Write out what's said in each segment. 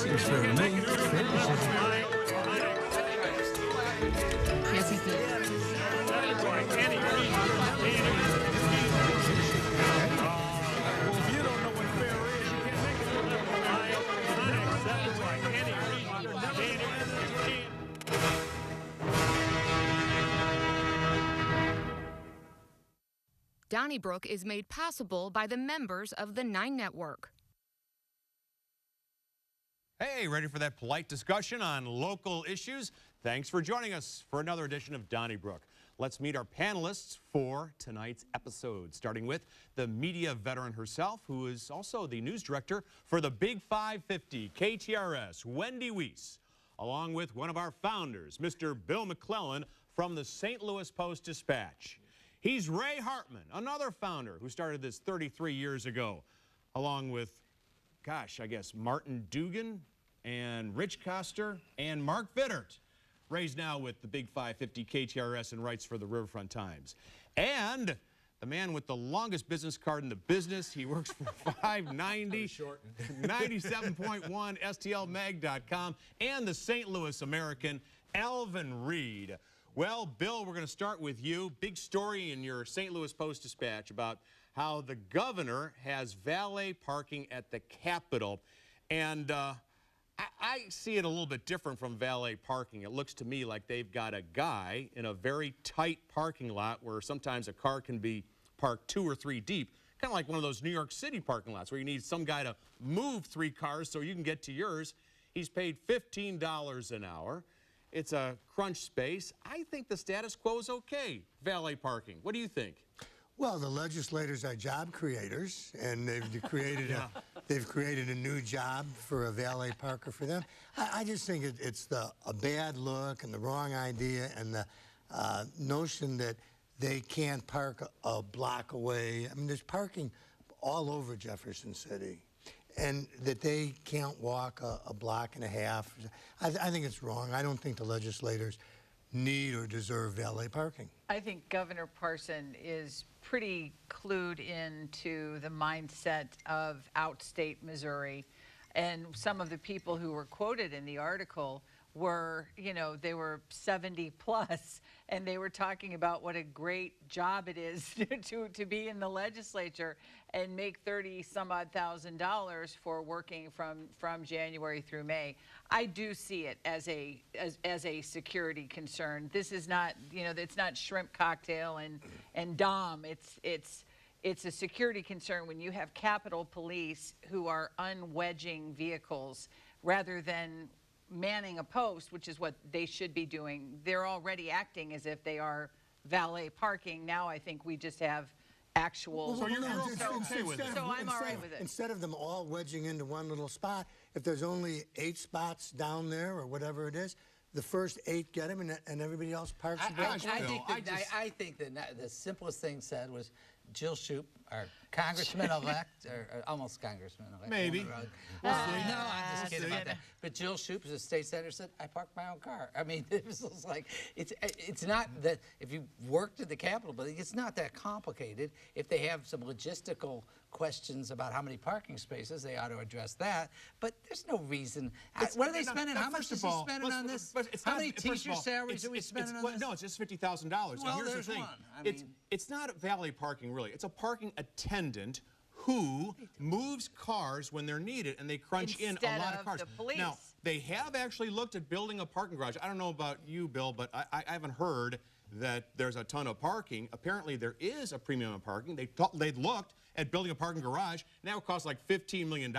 Seems fair to me. Fair decision. Yes, he did. Donnybrook is made possible by the members of the 9 Network. Hey, ready for that polite discussion on local issues? Thanks for joining us for another edition of Donnybrook. Let's meet our panelists for tonight's episode, starting with the media veteran herself, who is also the news director for the Big 550 KTRS, Wendy Weiss, along with one of our founders, Mr. Bill McClellan from the St. Louis Post-Dispatch. He's Ray Hartman, another founder who started this 33 years ago, along with, gosh, I guess Martin Dugan and Rich Coster and Mark Vittert. Ray's now with the Big 550 KTRS and writes for the Riverfront Times. And the man with the longest business card in the business, he works for 590, 97.1, STLmag.com, and the St. Louis American, Alvin Reed. Well, Bill, we're going to start with you. Big story in your St. Louis Post-Dispatch about how the governor has valet parking at the Capitol. And I see it a little bit different from valet parking. It looks to me like they've got a guy in a very tight parking lot where sometimes a car can be parked 2 or 3 deep, kind of like one of those New York City parking lots where you need some guy to move 3 cars so you can get to yours. He's paid $15 an hour. It's a crunch space. I think the status quo is okay, valet parking. What do you think? Well, the legislators are job creators, and they've created a new job for a valet parker for them. I just think it's a bad look and the wrong idea, and the notion that they can't park a block away. I mean, there's parking all over Jefferson City, and that they can't walk a block and a half. I think it's wrong. I don't think the legislators need or deserve valet parking. I think Governor Parson is pretty clued into the mindset of outstate Missouri. And some of the people who were quoted in the article were, you know, they were 70 plus, and they were talking about what a great job it is to be in the legislature and make $30-some-odd thousand for working from January through May. I do see it as a security concern. This is not, you know, it's not shrimp cocktail and Dom. It's a security concern when you have Capitol Police who are unwedging vehicles rather than manning a post, which is what they should be doing. They're already acting as if they are valet parking. Now I think we just have actual... So you're okay with it? So I'm all right with it. Instead of them all wedging into one little spot, if there's only 8 spots down there or whatever it is, the first 8 get them and everybody else parks. I think that the simplest thing said was Jill Shoup, our congressman-elect, or almost congressman-elect. Maybe. No, I'm just kidding about that. But Jill Shoup, as a state senator, said, I parked my own car. I mean, it was just like, it's not that, if you worked at the Capitol building, it's not that complicated. If they have some logistical questions about how many parking spaces, they ought to address that. But there's no reason. What are they spending? How much is he spending on this? How many teacher salaries are we spending on this? No, it's just $50,000. Well, here's there's the thing. one. I mean, it's not valet parking, really. It's a parking attendant who moves cars when they're needed, and they crunch in a lot of cars. The police. Now, they have actually looked at building a parking garage. I don't know about you, Bill, but I haven't heard that there's a ton of parking. Apparently, there is a premium on parking. They looked at building a parking garage. Now it costs like $15 million.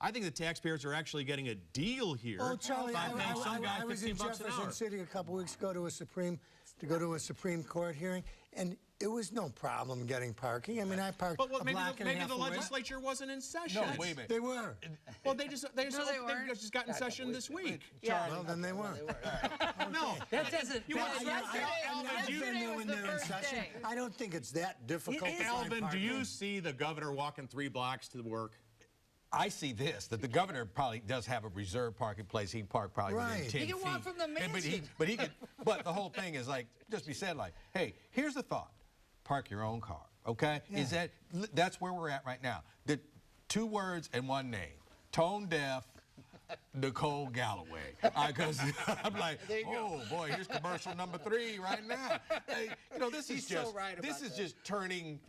I think the taxpayers are actually getting a deal here. Oh, Charlie, I was in Jefferson City a couple weeks ago to go to a Supreme Court hearing, and it was no problem getting parking. I mean, I parked a block and a half away. Maybe the legislature wasn't in session. No, wait a minute. They were. Well, they just got in session this week. Yeah. Well, then they weren't. No, that doesn't. I don't think it's that difficult. Alvin, do you see the governor walking 3 blocks to work? I see this, that the governor probably does have a reserved parking place. He can park probably within 10 feet. He can walk from the mansion. But the whole thing is like, just be said like, hey, here's the thought. Park your own car, okay? Yeah. That's where we're at right now. The 2 words and 1 name. Tone deaf, Nicole Galloway. Because I'm like, oh boy, here's commercial number 3 right now. Hey, you know, this is just just turning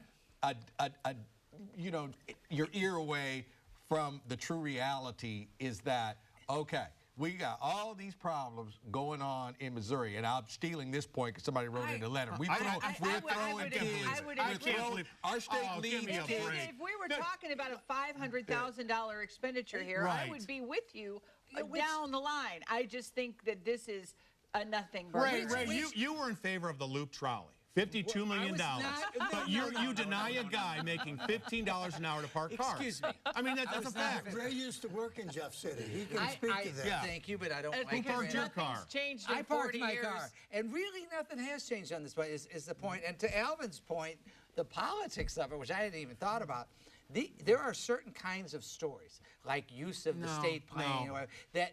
you know, your ear away from the true reality. Is that okay? We got all these problems going on in Missouri, and I'm stealing this point because somebody wrote in a letter. We're throwing kids. Our state needs kids. If we were talking about a $500,000 expenditure here, I would be with you down the line. I just think that this is a nothing burger. Ray, you were in favor of the loop trolley. $52 million. But you deny a guy making $15 an hour to park cars. Excuse me. I mean, that's a fact. Ray used to work in Jeff City. He can speak to that. Thank you, but I don't Who like parked your car? Changed in I parked 40 my years. car. And really nothing has changed on this point, is the point. And to Alvin's point, the politics of it, which I hadn't even thought about, there are certain kinds of stories, like use of the state plane,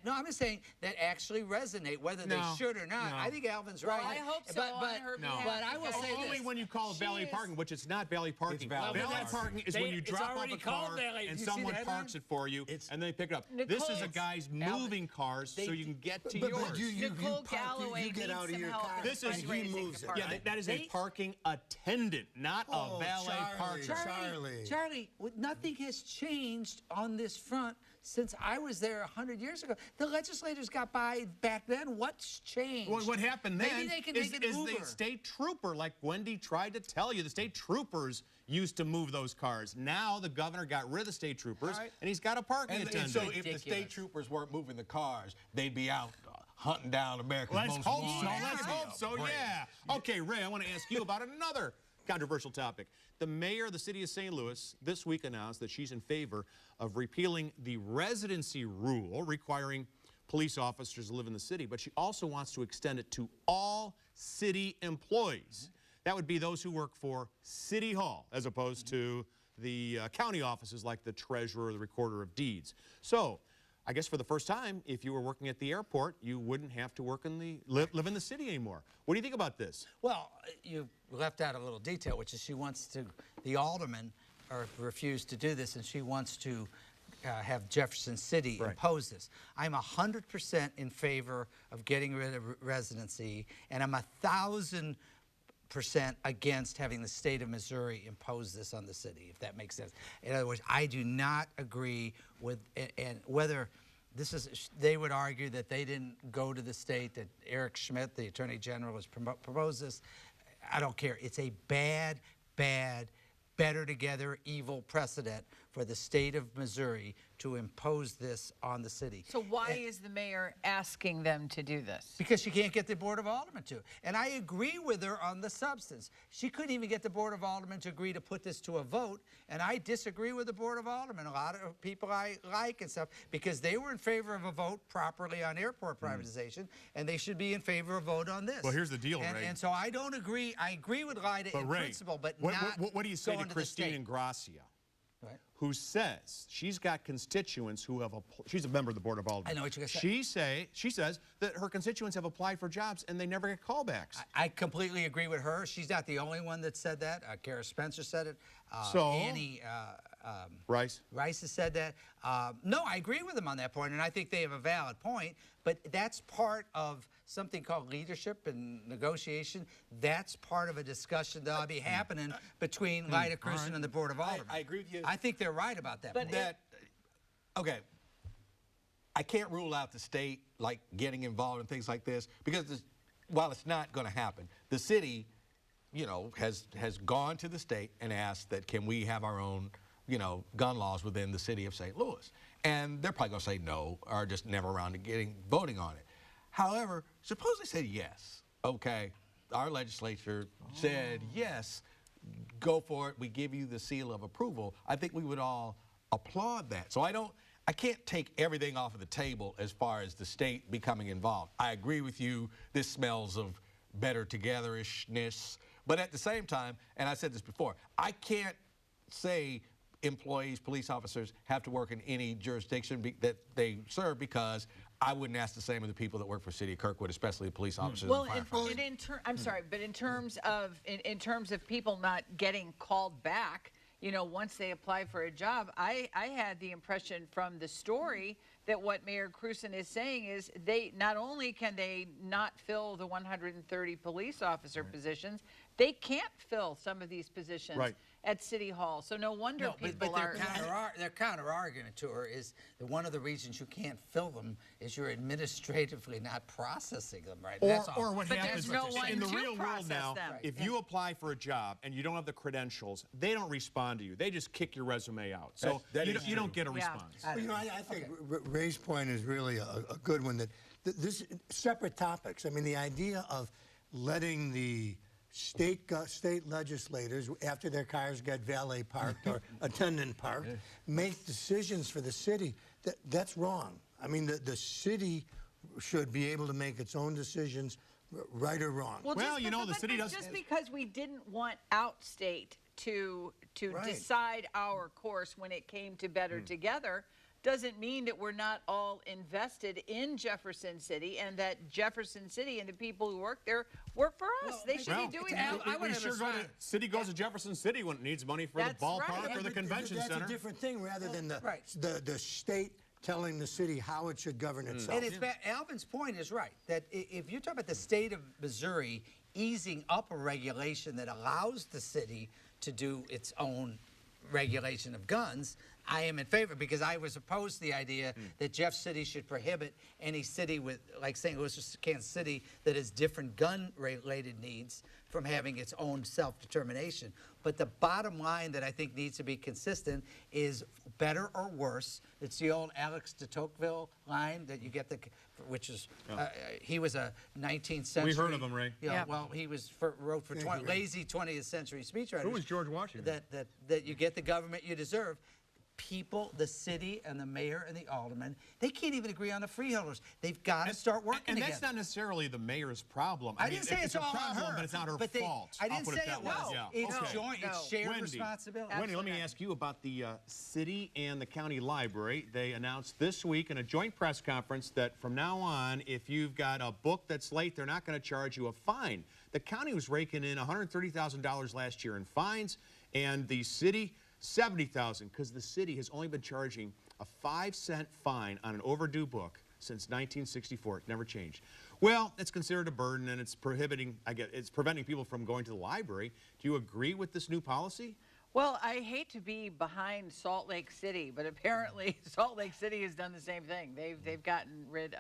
I'm just saying, that actually resonate, whether they should or not. I think Alvin's right. I hope so. But I will say only this. when you call it valet parking, which it's not valet parking. Valet parking is when you drop off a car and someone parks it for you, and they pick it up. This is a guy's moving cars so you can get to yours. Nicole Galloway you get out of your car. This is he moves it. Yeah, that is a parking attendant, not a valet parker. Charlie, nothing has changed on this front since I was there 100 years ago. The legislators got by back then. What's changed? Well, what happened then Maybe they can is make it Uber. the state trooper, like Wendy tried to tell you, the state troopers used to move those cars. Now the governor got rid of the state troopers, and he's got a parking attendant. And so if the state troopers weren't moving the cars, they'd be out hunting down America's Let's most hope wanted. so. Let's hope so, yeah. Okay, Ray, I want to ask you about another controversial topic. The mayor of the city of St. Louis this week announced that she's in favor of repealing the residency rule requiring police officers to live in the city, but she also wants to extend it to all city employees. That would be those who work for City Hall, as opposed to the county offices like the treasurer or the recorder of deeds. So, I guess for the first time, if you were working at the airport, you wouldn't have to work in live in the city anymore. What do you think about this? Well, you left out a little detail, which is the alderman refused to do this, and she wants to have Jefferson City impose this. I'm 100% in favor of getting rid of residency, and I'm 1,000% against having the state of Missouri impose this on the city, if that makes sense. In other words, I do not agree with, and whether this is, they would argue that they didn't go to the state, that Eric Schmidt, the Attorney General, has proposed this. I don't care. It's a bad, better together evil precedent for the state of Missouri to impose this on the city. So why is the mayor asking them to do this? Because she can't get the Board of Aldermen to. And I agree with her on the substance. She couldn't even get the Board of Aldermen to agree to put this to a vote, and I disagree with the Board of Aldermen, a lot of people I like and stuff, because they were in favor of a vote properly on airport privatization, and they should be in favor of a vote on this. Well, here's the deal, Ray. And so I don't agree. I agree with Lyda in principle, but what do you say to Christine Ingrassia? Who says she's got constituents who have she's a member of the Board of Aldermen. I know what you're going to say. She says that her constituents have applied for jobs and they never get callbacks. I completely agree with her. She's not the only one that said that. Kara Spencer said it. Annie Rice has said that. No, I agree with them on that point, and I think they have a valid point, but that's part of something called leadership and negotiation. That's part of a discussion that'll be happening between Lyda Kristen and the Board of Aldermen. I agree with you. I think they're right about that. Okay, I can't rule out the state like getting involved in things like this, because while it's not going to happen, the city, you know, has gone to the state and asked that can we have our own, you know, gun laws within the city of St. Louis, and they're probably going to say no or just never around to voting on it. However, suppose they said yes. Okay, our legislature said yes, go for it. We give you the seal of approval. I think we would all applaud that. So I can't take everything off of the table as far as the state becoming involved. I agree with you. This smells of better togetherishness. But at the same time, and I said this before, I can't say employees, police officers have to work in any jurisdiction that they serve, because I wouldn't ask the same of the people that work for City of Kirkwood, especially the police officers. Well, and I'm sorry, but in terms of people not getting called back, you know, once they apply for a job, I had the impression from the story that what Mayor Cruzen is saying is they not only can they not fill the 130 police officer positions, they can't fill some of these positions at City Hall. So no wonder people are. Their counter argument to her is that one of the reasons you can't fill them is you're administratively not processing them right. That's all. Or what happens there's no one in the to real world now, them. if you apply for a job and you don't have the credentials, they don't respond to you. They just kick your resume out. So you don't get a response. Well, you know, I think Ray's point is really a good one. That this separate topics. I mean, the idea of letting the state legislators, after their cars get valet parked or attendant parked, make decisions for the city. That's wrong. I mean, the city should be able to make its own decisions, right or wrong. Well, you know, the city does. Just because we didn't want outstate to decide our course when it came to Better Together doesn't mean that we're not all invested in Jefferson City, and that Jefferson City and the people who work there work for us. They should be doing that. City goes to Jefferson City when it needs money for the ballpark or the convention center. That's a different thing rather than the state telling the city how it should govern itself. And Alvin's point is right, that if you talk about the state of Missouri easing up a regulation that allows the city to do its own regulation of guns, I am in favor, because I was opposed to the idea that Jeff City should prohibit any city with, like St. Louis or Kansas City, that has different gun-related needs from having its own self-determination. But the bottom line that I think needs to be consistent is better or worse. It's the old Alex de Tocqueville line that you get which is, he was a 19th century. We heard of him, Ray. Yeah. Well, he wrote for lazy 20th century speechwriters. Who was George Washington? That you get the government you deserve. People, the city and the mayor and the alderman, they can't even agree on the freeholders. They've got to start working together. And that's not necessarily the mayor's problem. I didn't say it's all a problem, on her, but it's not her fault. I didn't say it was. Yeah. It's joint. It's shared Wendy, responsibility. Wendy, let me ask you about the city and the county library. They announced this week in a joint press conference that from now on, if you've got a book that's late, they're not going to charge you a fine. The county was raking in $130,000 last year in fines, and the city $70,000, because the city has only been charging a 5-cent fine on an overdue book since 1964. It never changed. Well, it's considered a burden, and it's prohibiting, it's preventing people from going to the library. Do you agree with this new policy? Well, I hate to be behind Salt Lake City, but apparently Salt Lake City has done the same thing. They've gotten rid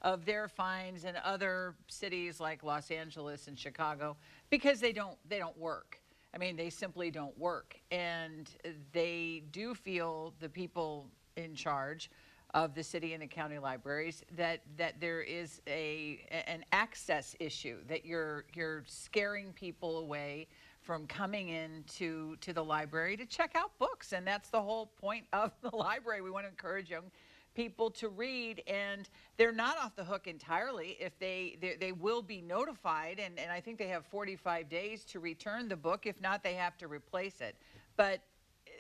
of their fines, and other cities like Los Angeles and Chicago, because they don't work. I mean, they simply don't work. And they do feel, the people in charge of the city and the county libraries, that there is an access issue, that you're scaring people away from coming into the library to check out books. And that's the whole point of the library. We want to encourage young people to read, and they're not off the hook entirely. If they will be notified, and I think they have 45 days to return the book. If not, they have to replace it. But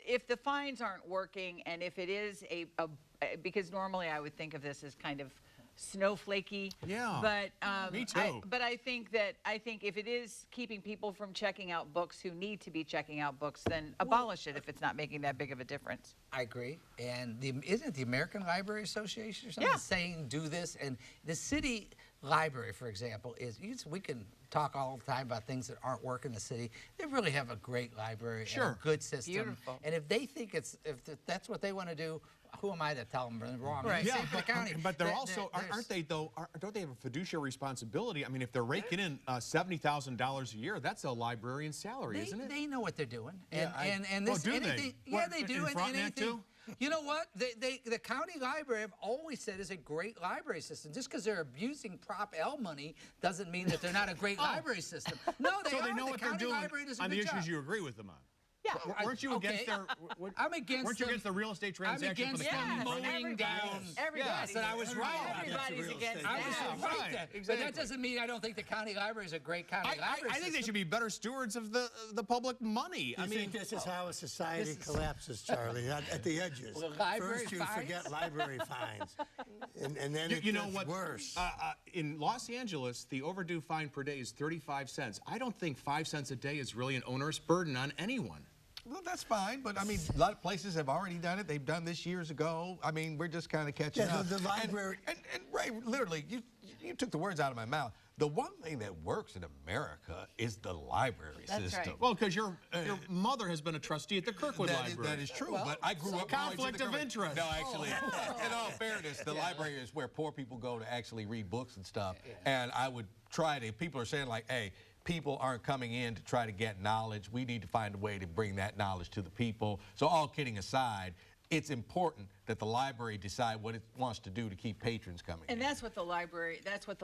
if the fines aren't working, and if it is because normally I would think of this as kind of snowflakey. Yeah. But me too. But I think if it is keeping people from checking out books who need to be checking out books, then abolish it if it's not making that big of a difference. I agree. And isn't it the American Library Association or something saying do this? And the city library, for example, we can talk all the time about things that aren't working in the city. They really have a great library and a good system. Beautiful. And if they think if that's what they want to do, who am I to tell them they're wrong? Right. Yeah, the county. But they're also, aren't they though? Don't they have a fiduciary responsibility? I mean, if they're raking in $70,000 a year, that's a librarian's salary, isn't it? They know what they're doing. Yeah, and this, do anything, they? Yeah, they do. In Frontenac too? You know what? The county library, I've always said, is a great library system. Just because they're abusing Prop L money doesn't mean that they're not a great library system. No, they are. They know what they're doing on the issues you agree with them on. Yeah. Weren't you against their? I'm against. Weren't you against the real estate transaction for the county? Mowing down. Everybody. I was right. Everybody's against I was that. right. Exactly. But that doesn't mean I don't think the county library is a great county library. I think they should be better stewards of the public money. I mean, this is how a society collapses, Charlie, at the edges. Well, First, you forget library fines, and then it gets worse. In Los Angeles, the overdue fine per day is 35 cents. I don't think 5 cents a day is really an onerous burden on anyone. Well, that's fine, but I mean, a lot of places have already done it. They've done this years ago. I mean, we're just kind of catching up. The library. And Ray, literally, you took the words out of my mouth. The one thing that works in America is the library system. Right. Well, because your mother has been a trustee at the Kirkwood Library. That is true, but I grew up conflict of interest. No, actually, in all fairness, the library is where poor people go to actually read books and stuff. And I would try to, people are saying like, hey, people aren't coming in to try to get knowledge. We need to find a way to bring that knowledge to the people. So all kidding aside, it's important that the library decide what it wants to do to keep patrons coming in. And that's what the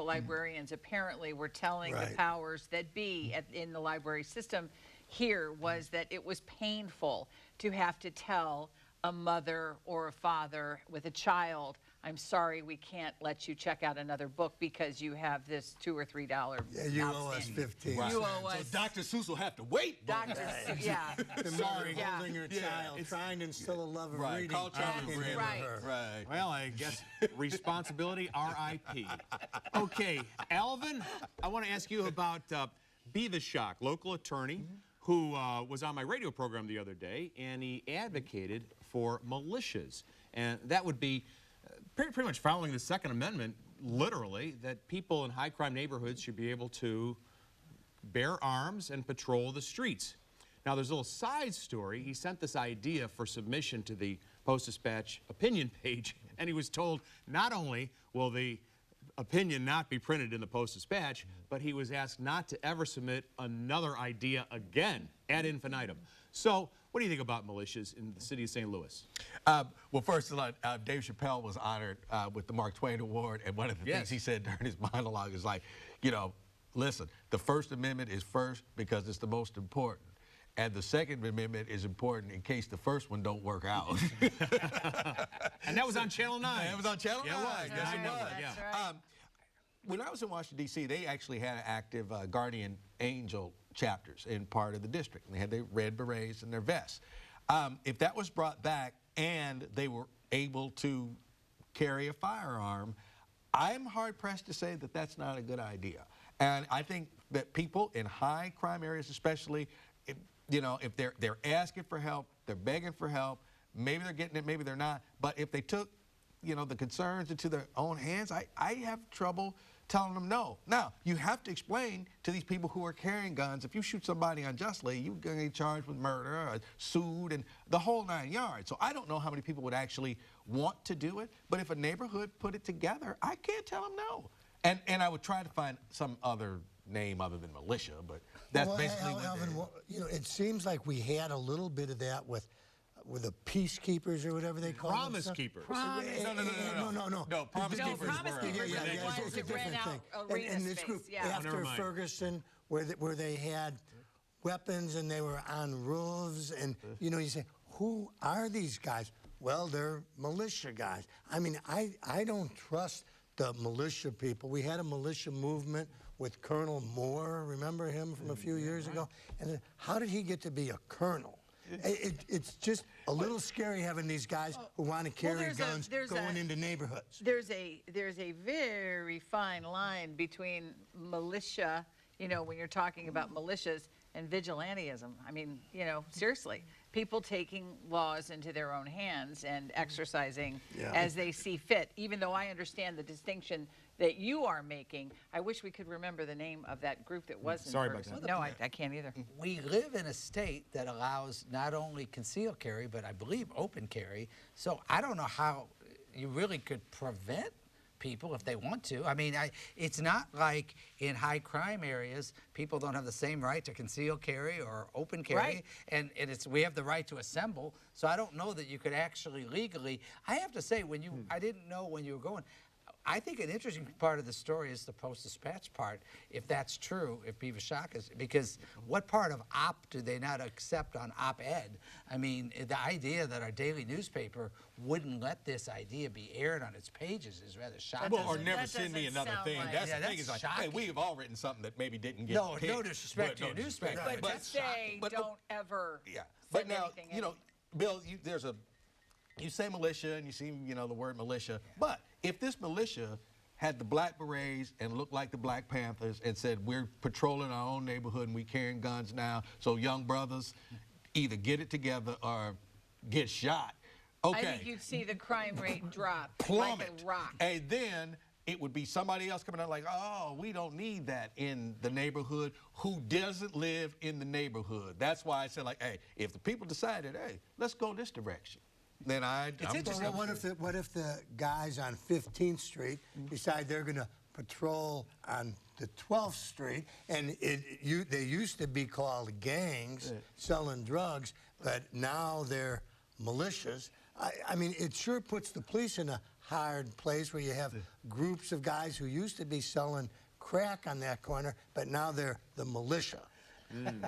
librarians apparently were telling the powers that be in the library system here, was that it was painful to have to tell a mother or a father with a child, I'm sorry, we can't let you check out another book because you have this $2 or $3 Yeah, you owe us 15. Right. You owe us. So Dr. Seuss will have to wait. Dr. Yeah. The mother Yeah. holding her child, trying to instill a love of reading. Culture in of reading. her. Right. Well, I guess responsibility, R.I.P. Okay, Alvin, I want to ask you about Beavishock, local attorney, who was on my radio program the other day, and he advocated for militias. And that would be pretty much following the Second Amendment, literally, that people in high-crime neighborhoods should be able to bear arms and patrol the streets. Now, there's a little side story. He sent this idea for submission to the Post-Dispatch opinion page, and he was told not only will the opinion not be printed in the Post-Dispatch, but he was asked not to ever submit another idea again ad infinitum. So, what do you think about militias in the city of St. Louis? Well, first of all, Dave Chappelle was honored with the Mark Twain Award, and one of the things he said during his monologue is like, you know, listen, the First Amendment is first because it's the most important. And the Second Amendment is important in case the first one don't work out. And that was on Channel 9. It was on Channel 9. Yes, Yes, it it was. was. That's right. When I was in Washington, D.C., they actually had active guardian angel chapters in part of the district. And they had their red berets and their vests. If that was brought back and they were able to carry a firearm, I'm hard-pressed to say that that's not a good idea. And I think that people in high crime areas especially, you know, if they're asking for help, they're begging for help, maybe they're getting it, maybe they're not, but if they took, you know, the concerns into their own hands, I have trouble telling them no. Now, you have to explain to these people who are carrying guns, if you shoot somebody unjustly, you're going to get charged with murder or sued and the whole 9 yards. So I don't know how many people would actually want to do it, but if a neighborhood put it together, I can't tell them no. And I would try to find some other name other than militia, but that's basically what Alvin, you know, it seems like we had a little bit of that with the peacekeepers or whatever they call them. Promise keepers. No, Promise Keepers were the ones that ran out arena and this space, group, yeah. after Ferguson, where they had weapons and they were on roofs, and you know, you say, who are these guys? Well, they're militia guys. I mean, I don't trust the militia people. We had a militia movement with Colonel Moore, remember him from a few years ago? And how did he get to be a colonel? It's just a little scary having these guys who want to carry guns going into neighborhoods. There's a very fine line between militia, you know, when you're talking about militias, and vigilantism. I mean, you know, seriously, people taking laws into their own hands and exercising as they see fit. Even though I understand the distinction that you are making, I wish we could remember the name of that group that was in Sorry about Ferguson. that. No, I can't either. We live in a state that allows not only concealed carry, but I believe open carry. So I don't know how you really could prevent people if they want to. I mean, it's not like in high crime areas, people don't have the same right to concealed carry or open carry. Right. And we have the right to assemble. So I don't know that you could actually legally. I have to say, when I didn't know when you were going. I think an interesting part of the story is the Post-Dispatch part, if that's true, if Beavishock is, because what part of op do they not accept on op-ed? I mean, the idea that our daily newspaper wouldn't let this idea be aired on its pages is rather shocking. Well, or never send me another thing. Like, That's the thing. Is like, hey, we've all written something that maybe didn't get picked. No disrespect to your newspaper. But to say, don't ever But now, anything you know, Bill, you say militia and you see, you know, the word militia, but if this militia had the black berets and looked like the Black Panthers and said, we're patrolling our own neighborhood and we carrying guns now, so young brothers, either get it together or get shot. Okay. I think you'd see the crime rate drop Plummet. like a rock. And then it would be somebody else coming out like, oh, we don't need that in the neighborhood who doesn't live in the neighborhood. That's why I said, like, hey, if the people decided, hey, let's go this direction, then I'm interesting. Well, what if the guys on 15th Street decide they're going to patrol on the 12th Street, and they used to be called gangs selling drugs, but now they're militias. I mean, it sure puts the police in a hard place where you have groups of guys who used to be selling crack on that corner, but now they're the militia.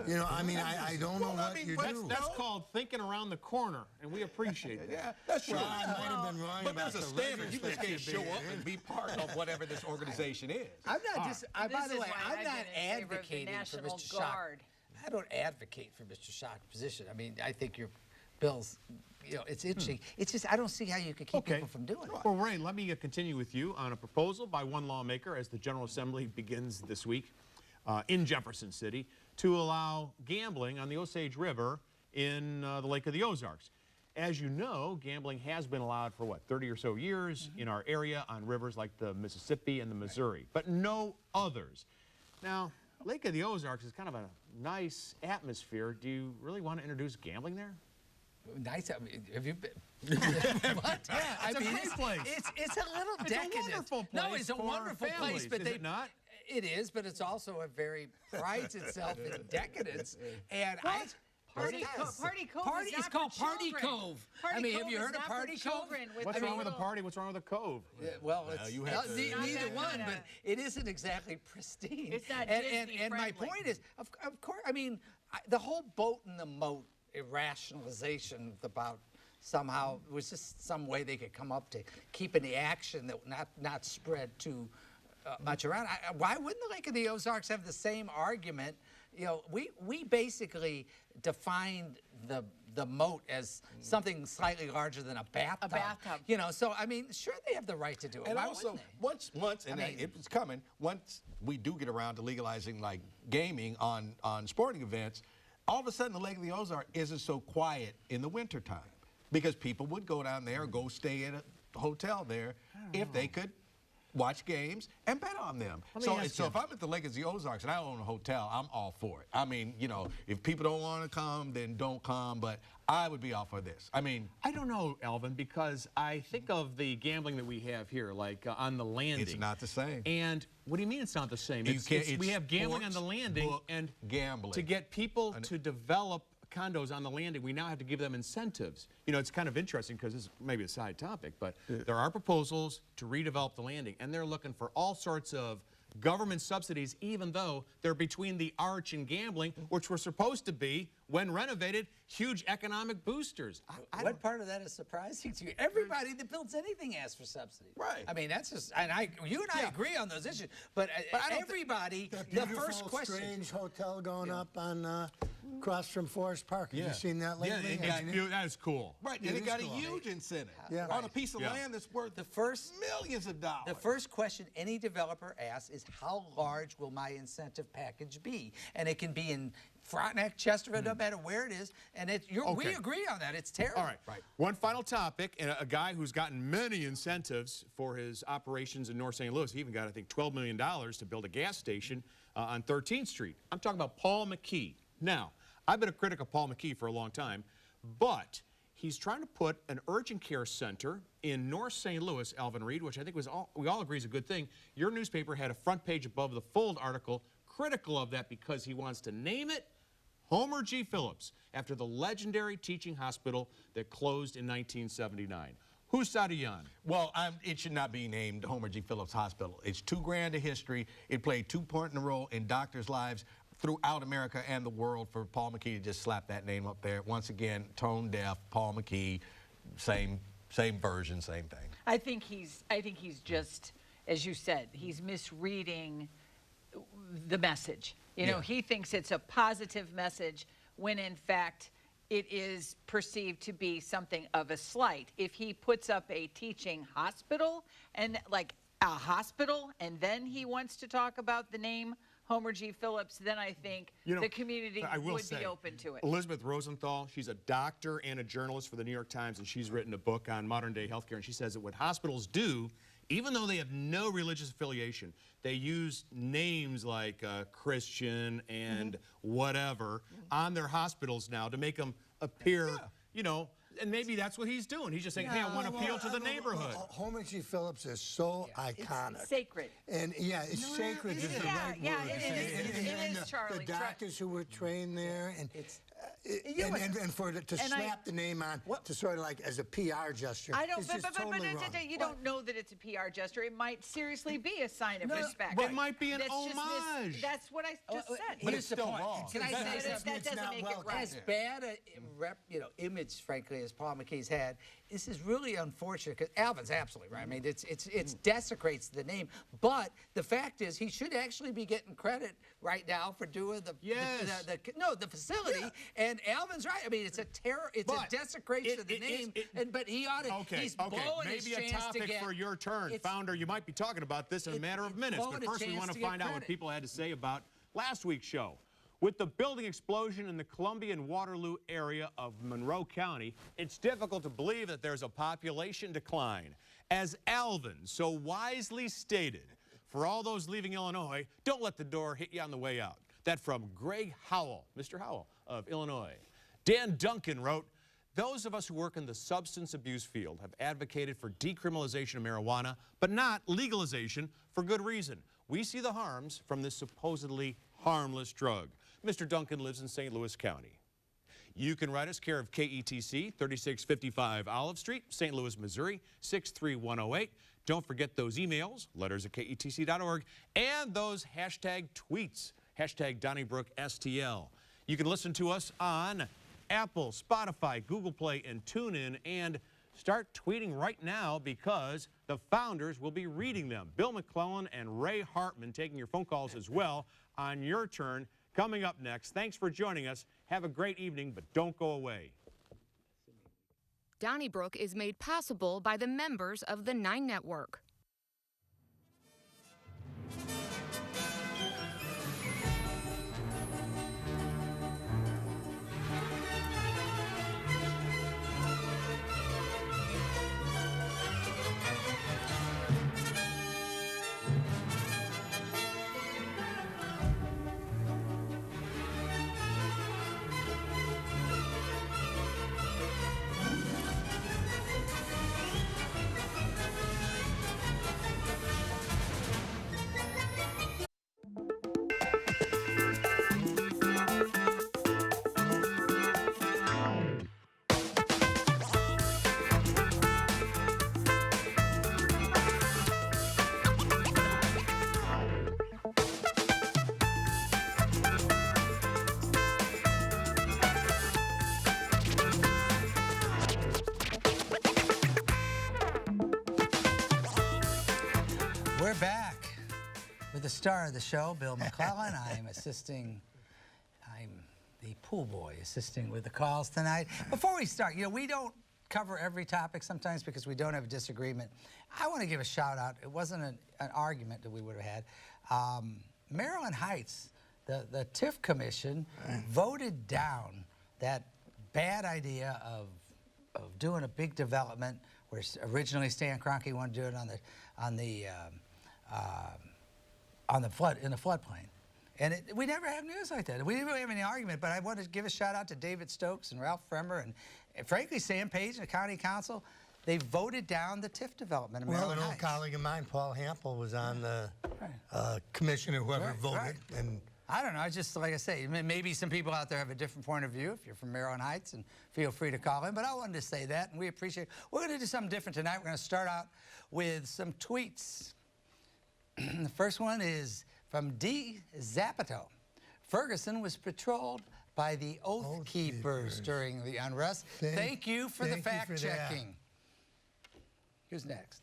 You know, I mean, I don't know what you do. That's called thinking around the corner, and we appreciate that. Yeah, that's true. Well, I might have been wrong But about there's a the standard. You just can't show up and be part of whatever this organization is. I'm not just. By This the is way, why I'm I've not been in favor of the advocating for National Mr. Schock. Guard. I don't advocate for Mr. Schock's position. I mean, I think your bill's, you know, it's interesting. It's just I don't see how you could keep people from doing it. Well, Ray, let me continue with you on a proposal by one lawmaker as the General Assembly begins this week in Jefferson City to allow gambling on the Osage River in the Lake of the Ozarks. As you know, gambling has been allowed for, what, 30 or so years in our area on rivers like the Mississippi and the Missouri, but no others. Now, Lake of the Ozarks is kind of a nice atmosphere. Do you really want to introduce gambling there? Nice. I mean, have you been? What? Yeah, It's a great place. It's a little decadent. wonderful No, place it's a for wonderful families, place, but is they it not? It is, but it's also a very prides itself in decadence. And Party Cove is It's not called for Party children. Cove. Party I mean, have Cove you is heard of not for Party Cove? children with What's the wrong with a little- party? What's wrong with a cove? Well, Well, it's you have to- neither Not one, that but it isn't exactly pristine. It's not and my Disney-friendly. point is, of course, I mean, the whole boat in the moat irrationalization about somehow it was just some way they could come up to keeping the action that not spread too much around. Why wouldn't the Lake of the Ozarks have the same argument? You know, we basically defined the moat as something slightly larger than a bathtub. A bathtub. You know, so I mean, sure they have the right to do it. And Why also, wouldn't they? once, and it's coming, once we do get around to legalizing like gaming on sporting events, all of a sudden the Lake of the Ozarks isn't so quiet in the wintertime because people would go down there or go stay at a hotel there if they could watch games and bet on them. So if I'm at the Lake of the Ozarks and I own a hotel, I'm all for it. I mean, you know, if people don't want to come, then don't come, but I would be all for this. I mean, I don't know, Alvin, because I think of the gambling that we have here, like on the landing. it's not the same. And what do you mean it's not the same? You can't- we it's have gambling on the sports landing, book and gambling. to get people to develop condos on the landing, we now have to give them incentives. You know, it's kind of interesting because this is maybe a side topic, but there are proposals to redevelop the landing, and they're looking for all sorts of government subsidies, even though they're between the arch and gambling, which were supposed to be, when renovated, huge economic boosters. What part of that is surprising to you? Everybody that builds anything asks for subsidies. Right. I mean, that's just, and you and I agree on those issues, but everybody, That the beautiful, first question. strange hotel going up on across from Forest Park. Have you seen that lately? That is cool. Right, It and it is got cool. a huge incentive Yeah. on a piece of land that's worth millions of dollars. The first question any developer asks is, how large will my incentive package be? And it can be in Frontenac, Chesterfield, no matter where it is, and we agree on that. It's terrible. All right. One final topic, and a guy who's gotten many incentives for his operations in North St. Louis. He even got, I think, $12 million to build a gas station on 13th Street. I'm talking about Paul McKee. Now, I've been a critic of Paul McKee for a long time, but he's trying to put an urgent care center in North St. Louis, Alvin Reed, which I think we all agree is a good thing. Your newspaper had a front page above the fold article critical of that because he wants to name it Homer G. Phillips, after the legendary teaching hospital that closed in 1979. Whose side are you on? Well, it should not be named Homer G. Phillips Hospital. It's too grand a history. It played too important a role in doctors' lives throughout America and the world for Paul McKee to just slap that name up there. Once again, tone deaf, Paul McKee, same version, same thing. I think he's just, as you said, he's misreading the message. You know, he thinks it's a positive message when in fact it is perceived to be something of a slight. If he puts up a teaching hospital and like a hospital and then he wants to talk about the name Homer G. Phillips, then I think the community would be open to it. Elizabeth Rosenthal, she's a doctor and a journalist for the New York Times, and she's written a book on modern-day healthcare, and she says that what hospitals do, even though they have no religious affiliation, they use names like Christian and whatever on their hospitals now to make them appear, you know, and maybe that's what he's doing. He's just saying, hey, I want to appeal to the neighborhood. Homer G. Phillips is so iconic. It's sacred. And yeah, it's sacred is the right word. It is, Charlie. The doctors who were trained there, and to slap the name on to sort of like as a PR gesture. I don't, it's just totally wrong. You don't know that it's a PR gesture. It might seriously be a sign of respect. It might be an homage. That's what I just said. But it's still wrong. Can I say something? That doesn't make it right. As bad a image, frankly, as Paul McKee's had, this is really unfortunate because Alvin's absolutely right. I mean, it desecrates the name. But the fact is, he should actually be getting credit right now for doing the facility. And Alvin's right. I mean, it's a terror. It's a desecration of the name. But he ought to. He's blowing his maybe a chance topic to get, for your turn, Founder. You might be talking about this in a matter of minutes. But first, we want to find out what people had to say about last week's show. With the building explosion in the Columbia and Waterloo area of Monroe County, it's difficult to believe that there's a population decline. As Alvin so wisely stated, for all those leaving Illinois, don't let the door hit you on the way out. That from Greg Howell, Mr. Howell of Illinois. Dan Duncan wrote, those of us who work in the substance abuse field have advocated for decriminalization of marijuana, but not legalization for good reason. We see the harms from this supposedly harmless drug. Mr. Duncan lives in St. Louis County. You can write us care of KETC, 3655 Olive Street, St. Louis, Missouri, 63108. Don't forget those emails, letters@ketc.org, and those hashtag tweets, hashtag Donnybrook STL. You can listen to us on Apple, Spotify, Google Play, and TuneIn, and start tweeting right now because the founders will be reading them. Bill McClellan and Ray Hartman taking your phone calls as well on your turn. Coming up next, thanks for joining us. Have a great evening, but don't go away. Donnybrook is made possible by the members of the 9 Network. We're back with the star of the show, Bill McClellan. I'm the pool boy assisting with the calls tonight. Before we start, you know, we don't cover every topic sometimes because we don't have a disagreement. I want to give a shout out. It wasn't an argument that we would have had. Maryland Heights, the TIF Commission voted down that bad idea of doing a big development where originally Stan Kroenke wanted to do it in the floodplain. And we never have news like that. We didn't really have any argument, but I want to give a shout out to David Stokes and Ralph Fremmer and frankly, Sam Page and the County Council. They voted down the TIF development in Maryland Heights. An old colleague of mine, Paul Hampel, was on the commission or whoever voted. And I don't know. I just, like I say, maybe some people out there have a different point of view if you're from Maryland Heights, and feel free to call in. But I wanted to say that, and we appreciate it. We're going to do something different tonight. We're going to start out with some tweets. The first one is from D. Zappato. Ferguson was patrolled by the Oathkeepers during the unrest. Thank you for the fact-checking. Who's next?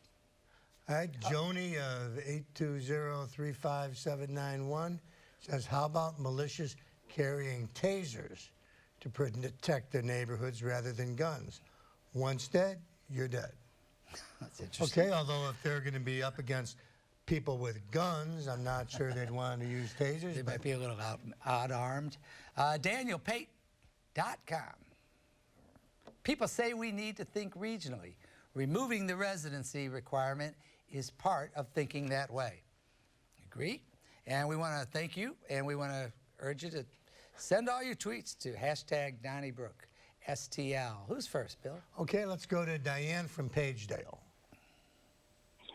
All right, Joni of 820-35791 says, how about militias carrying tasers to protect their neighborhoods rather than guns? Once dead, you're dead. That's interesting. Okay, although if they're going to be up against people with guns, I'm not sure they'd want to use tasers. They might be a little odd-armed. DanielPate.com. People say we need to think regionally. Removing the residency requirement is part of thinking that way. Agree? And we want to thank you, and we want to urge you to send all your tweets to #Donnybrook, STL. Who's first, Bill? Okay, let's go to Diane from Pagedale.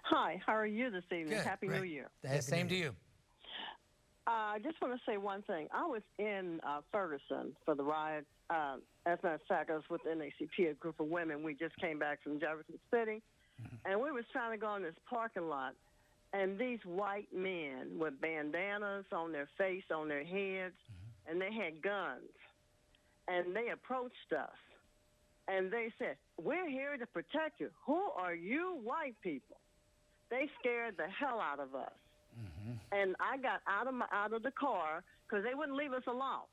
Hi, how are you this evening? Good. Happy New Year. Same to you. I just want to say one thing. I was in Ferguson for the riot. As a matter of fact, I was with NACP, a group of women. We just came back from Jefferson City, and we was trying to go in this parking lot, and these white men with bandanas on their face, on their heads, and they had guns, and they approached us, and they said, "We're here to protect you. Who are you white people?" They scared the hell out of us. And I got out of the car because they wouldn't leave us alone.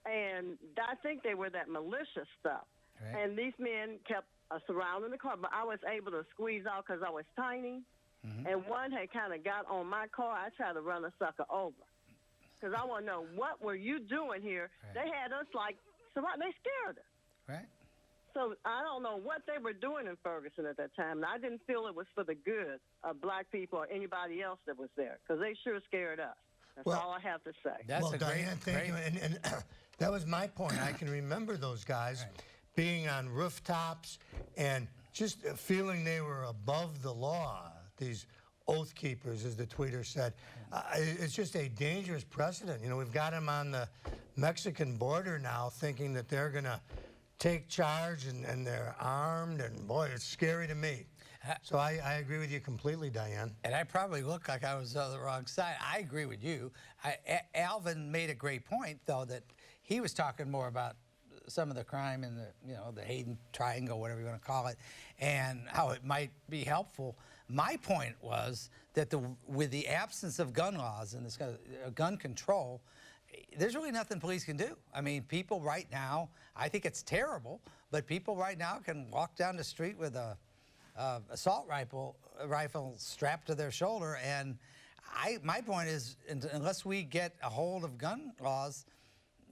And I think they were that militia stuff. Right. And these men kept surrounding the car, but I was able to squeeze out because I was tiny. And one had kind of got on my car. I tried to run a sucker over because I want to know, what were you doing here? Right. They had us like, they scared us. Right. So I don't know what they were doing in Ferguson at that time, and I didn't feel it was for the good of black people or anybody else that was there, because they sure scared us. That's all I have to say. That's Well, a Diane, thank you. And that was my point. I can remember those guys being on rooftops and just feeling they were above the law, these oath keepers, as the tweeter said. It's just a dangerous precedent. You know, we've got them on the Mexican border now thinking that they're going to take charge and they're armed, and boy, it's scary to me. So I agree with you completely, Diane. And I probably look like I was on the wrong side. I agree with you. Alvin made a great point, though, that he was talking more about some of the crime in the Hayden Triangle, whatever you want to call it, and how it might be helpful. My point was that with the absence of gun laws and this kind of gun control, there's really nothing police can do. I mean, people right now, I think it's terrible, but people right now can walk down the street with a assault rifle strapped to their shoulder, and my point is, unless we get a hold of gun laws,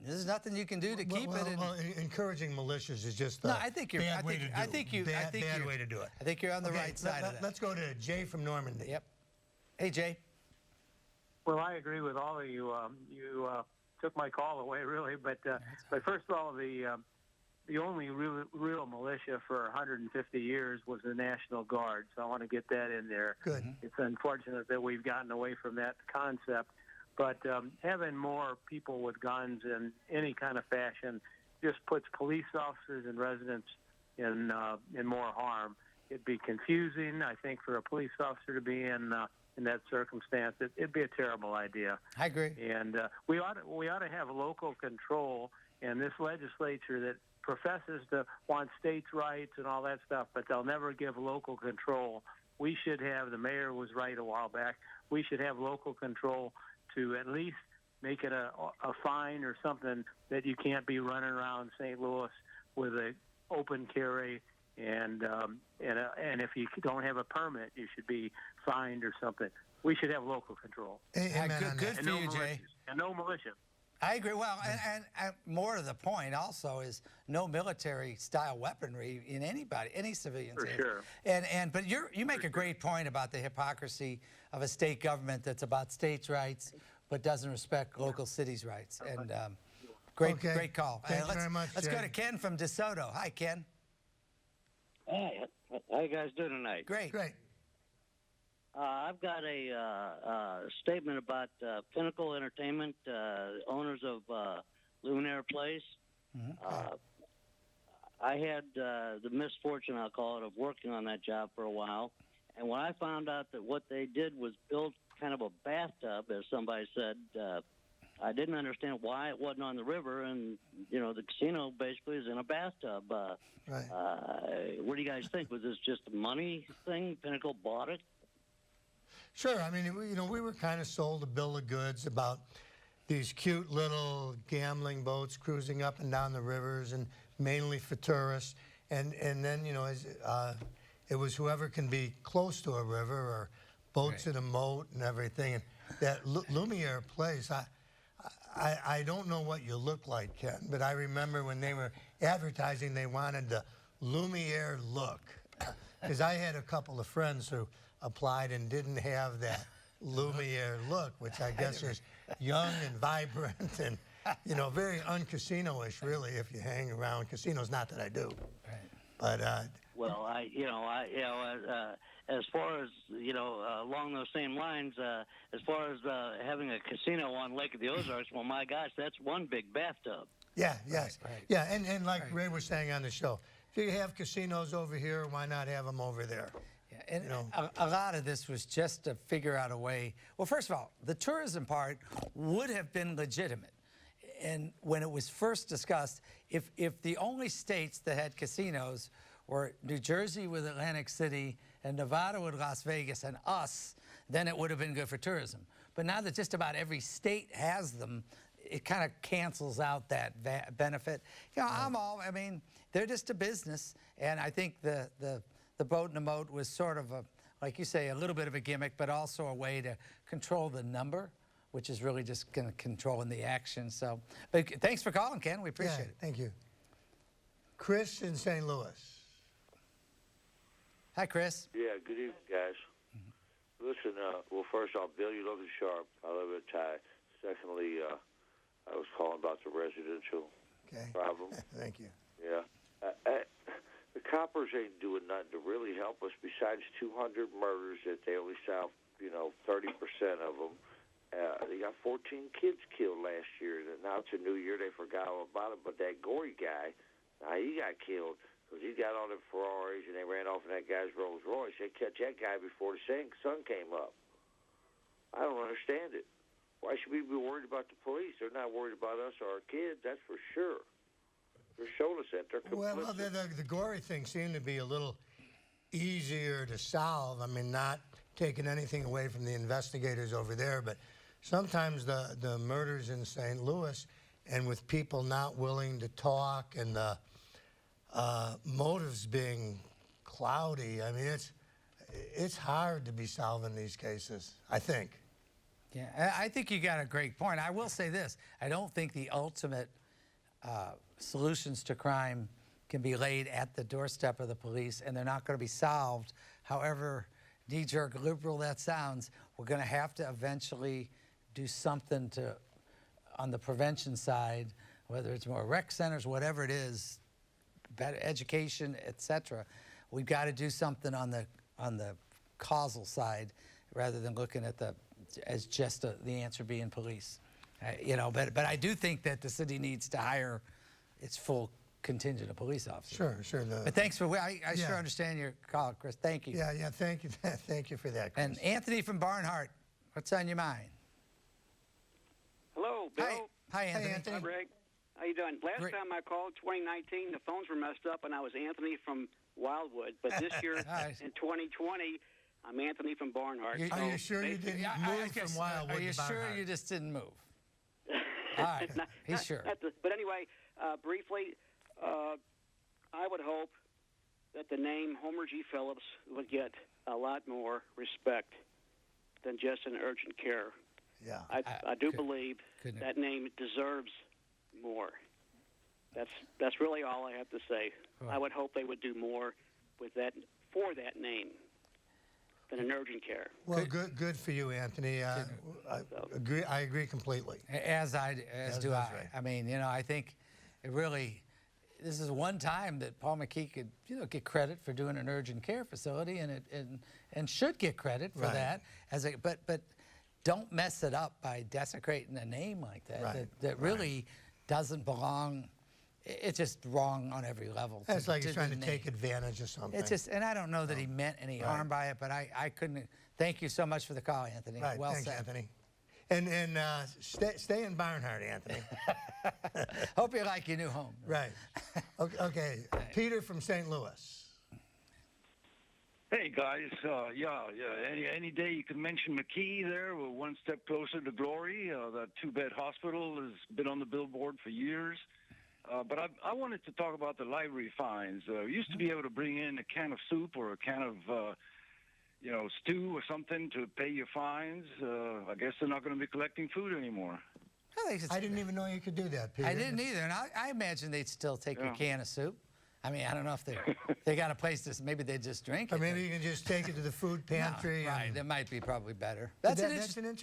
there's nothing you can do to keep it. Well, encouraging militias is just no, I think you're. bad way to do it. I think Bad way to do it. I think you're on the right side of that. Let's go to Jay from Normandy. Yep. Hey, Jay. Well, I agree with all of you. You took my call away, really. But first of all, the only real militia for 150 years was the National Guard. So I want to get that in there. Good. It's unfortunate that we've gotten away from that concept. But having more people with guns in any kind of fashion just puts police officers and residents in more harm. It'd be confusing, I think, for a police officer to be in that circumstance. It'd be a terrible idea. I agree. And we ought to have local control. And this legislature that professes to want states' rights and all that stuff, but they'll never give local control. We should have, the mayor was right a while back, we should have local control to at least make it a fine or something that you can't be running around St. Louis with an open carry, and if you don't have a permit, you should be fined or something. We should have local control. Good for you, Jay. And no militia. I agree. Well, and more to the point also is no military-style weaponry in any civilian. For sure. But you make a great point about the hypocrisy of a state government that's about states' rights but doesn't respect local cities' rights. And great call. Thank you very much, Let's Jay. go to Ken from DeSoto. Hi, Ken. Hey, how you guys doing tonight? Great. I've got a statement about Pinnacle Entertainment, owners of Luminaire Place. I had the misfortune, I'll call it, of working on that job for a while. And when I found out that what they did was build kind of a bathtub, as somebody said, I didn't understand why it wasn't on the river. And, the casino basically is in a bathtub. Right. What do you guys think? Was this just a money thing? Pinnacle bought it? Sure. I mean, we were kind of sold a bill of goods about these cute little gambling boats cruising up and down the rivers, and mainly for tourists. And then, it was whoever can be close to a river or boats in a moat and everything. And that Lumiere place, I don't know what you look like, Ken, but I remember when they were advertising, they wanted the Lumiere look. Because I had a couple of friends who applied and didn't have that Lumiere look, which I guess is young and vibrant and, you know, very un-casino-ish, really, if you hang around casinos. Not that I do. Right. But well, as far as along those same lines, as far as having a casino on Lake of the Ozarks, well, my gosh, that's one big bathtub. Yeah, yes, right. Yeah, and like Ray was saying on the show, if you have casinos over here, why not have them over there? Yeah, and a lot of this was just to figure out a way. Well, first of all, the tourism part would have been legitimate. And when it was first discussed, if the only states that had casinos were New Jersey with Atlantic City and Nevada with Las Vegas and us, then it would have been good for tourism. But now that just about every state has them, it kind of cancels out that benefit. You know, I mean, they're just a business, and I think the boat in the moat was sort of a, like you say, a little bit of a gimmick, but also a way to control the number, which is really just going to control the action. So, but thanks for calling, Ken. We appreciate it. Thank you. Chris in St. Louis. Hi, Chris. Yeah, good evening, guys. Listen, well, first off, Bill, you're looking sharp. I love your tie. Secondly, I was calling about the residential problem. Thank you. Yeah. The coppers ain't doing nothing to really help us besides 200 murders that they only solved, 30% of them. They got 14 kids killed last year. Now it's a new year. They forgot all about it. But that Gory guy, he got killed because he got on the Ferraris and they ran off in that guy's Rolls Royce. They catch that guy before the sun came up. I don't understand it. Why should we be worried about the police? They're not worried about us or our kids, that's for sure. They're showing us that. They're complicit. Well, the Gory thing seemed to be a little easier to solve. I mean, not taking anything away from the investigators over there, but sometimes the murders in St. Louis, and with people not willing to talk and the motives being cloudy, I mean, it's hard to be solving these cases, I think. Yeah, I think you got a great point. I will say this. I don't think the ultimate solutions to crime can be laid at the doorstep of the police, and they're not going to be solved. However knee-jerk liberal that sounds, we're going to have to eventually do something on the prevention side, whether it's more rec centers, whatever it is, better education, etc. We've got to do something on the causal side rather than looking at as just the answer being police. But I do think that the city needs to hire its full contingent of police officers. Sure. But thanks for, I sure understand your call, Chris. Thank you. Yeah, thank you. Thank you for that, Chris. And Anthony from Barnhart, what's on your mind? Hello, Bill. Hi, Anthony. Hi, Greg. How you doing? Last time I called, 2019, the phones were messed up, and I was Anthony from Wildwood. But this year, in 2020, I'm Anthony from Barnhart. Are you sure you didn't move from Wildwood Are you to Barnhart? sure you just didn't move? All right, he's sure. But anyway, briefly, I would hope that the name Homer G. Phillips would get a lot more respect than just an urgent care. Yeah, I do believe that name deserves more. That's really all I have to say. Right. I would hope they would do more with that for that name than an urgent care. Well, good for you, Anthony. I agree completely. As do I. Right. I mean, I think it really. This is one time that Paul McKee could, get credit for doing an urgent care facility, and should get credit for that. But don't mess it up by desecrating a name like that. Right. That really doesn't belong. It's just wrong on every level. It's like he's trying to take advantage of something. It's just, and I don't know that he meant any harm by it, but I couldn't. Thank you so much for the call, Anthony. Right. Well Thanks, said. Anthony. And stay in Barnhart, Anthony. Hope you like your new home. Right. Okay. Peter from St. Louis. Hey guys, any day you can mention McKee there. We're one step closer to glory. That two-bed hospital has been on the billboard for years. But I wanted to talk about the library fines. We used to be able to bring in a can of soup or a can of stew or something to pay your fines. I guess they're not going to be collecting food anymore. I didn't even know you could do that, Peter. I didn't either, and I imagine they'd still take your can of soup. I mean, I don't know if they got a place to, maybe they just drink it. Or maybe you can just take it to the food pantry. No, right, that might be probably better. That's an interesting our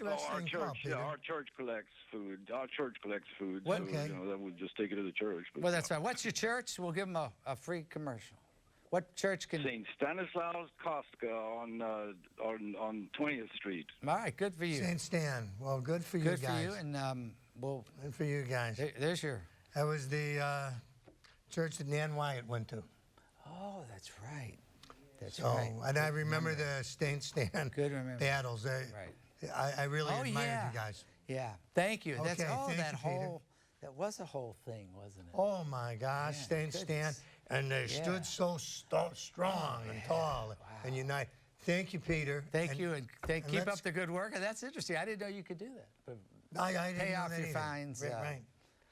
church, call, our church collects food. Our church collects food. What? So, Okay. that would just take it to the church. But, Well, that's right. What's your church? We'll give them a free commercial. What church can... St. Stanislaus Kostka on 20th Street. All right, good for you. St. Stan. Well, good for you guys. Good for you, and good for you guys. There's your... That was the church that Nan Wyatt went to. Oh, that's right. That's So, right. and I remember the St. Stan battles. I really admired you guys. Yeah, thank you. Okay, That's thank that you, whole... That was a whole thing, wasn't it? Oh my gosh, Yeah, St. Stan, and they stood so strong and tall and united. Thank you, Peter. Thank you, and keep let's- up the good work. And that's interesting. I didn't know you could do that. But I didn't pay know off that your either. fines. Right.